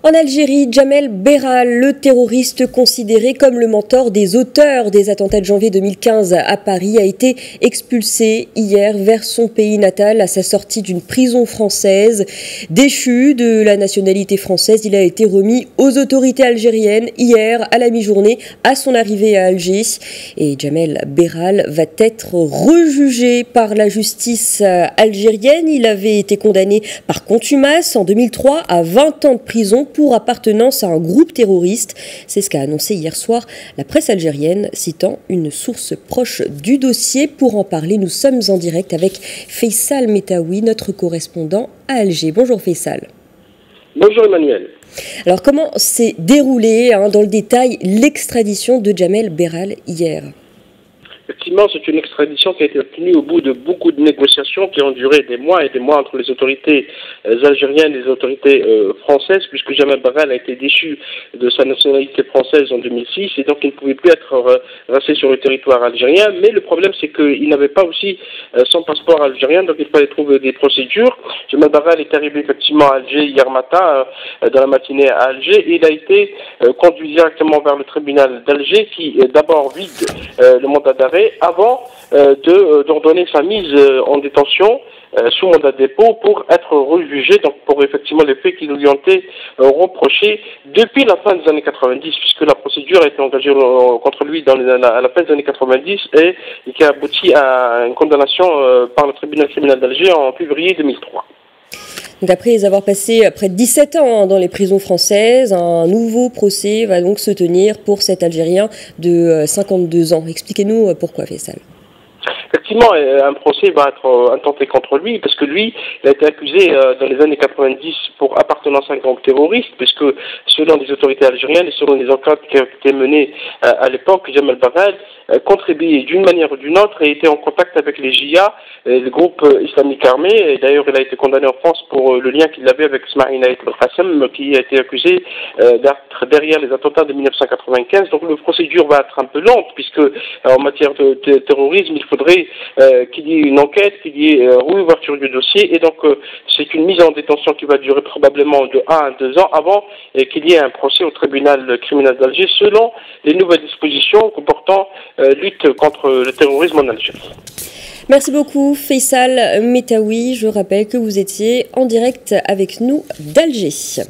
En Algérie, Djamel Berral, le terroriste considéré comme le mentor des auteurs des attentats de janvier 2015 à Paris, a été expulsé hier vers son pays natal à sa sortie d'une prison française. Déchu de la nationalité française, il a été remis aux autorités algériennes hier à la mi-journée à son arrivée à Alger. Et Djamel Berral va être rejugé par la justice algérienne. Il avait été condamné par contumace en 2003 à 20 ans de prison pour appartenance à un groupe terroriste. C'est ce qu'a annoncé hier soir la presse algérienne, citant une source proche du dossier. Pour en parler, nous sommes en direct avec Faisal Metaoui, notre correspondant à Alger. Bonjour Faisal. Bonjour Emmanuel. Alors comment s'est déroulée dans le détail l'extradition de Djamel Berral hier ? Effectivement, c'est une extradition qui a été obtenue au bout de beaucoup de négociations qui ont duré des mois et des mois entre les autorités algériennes et les autorités françaises, puisque Djamel Berral a été déchu de sa nationalité française en 2006 et donc il ne pouvait plus être resté sur le territoire algérien. Mais le problème, c'est qu'il n'avait pas aussi son passeport algérien, donc il fallait trouver des procédures. Djamel Berral est arrivé effectivement à Alger hier matin, dans la matinée à Alger, et il a été conduit directement vers le tribunal d'Alger qui d'abord vide le mandat d'arrêt avant d'ordonner sa mise en détention sous mandat de dépôt pour être rejugé, donc pour effectivement les faits qui lui ont été reprochés depuis la fin des années 90, puisque la procédure a été engagée contre lui à la fin des années 90 et qui a abouti à une condamnation par le tribunal criminel d'Alger en février 2003. Donc après avoir passé près de 17 ans dans les prisons françaises, un nouveau procès va donc se tenir pour cet Algérien de 52 ans. Expliquez-nous pourquoi, Faisal. Effectivement, un procès va être intenté contre lui, parce que lui, il a été accusé dans les années 90 pour appartenance à un groupe terroriste, puisque selon les autorités algériennes et selon les enquêtes qui ont été menées à l'époque, Djamel Berral contribuait d'une manière ou d'une autre et était en contact avec les JIA, le groupe islamique armé. Et d'ailleurs, il a été condamné en France pour le lien qu'il avait avec Ismaïl Al-Qassem, qui a été accusé d'être derrière les attentats de 1995. Donc la procédure va être un peu lente, puisque en matière de terrorisme, il faudrait qu'il y ait une enquête, qu'il y ait réouverture du dossier, et donc c'est une mise en détention qui va durer probablement de 1 à 2 ans avant qu'il y ait un procès au tribunal criminel d'Alger selon les nouvelles dispositions comportant lutte contre le terrorisme en Algérie. Merci beaucoup Faisal Metaoui. Je rappelle que vous étiez en direct avec nous d'Alger.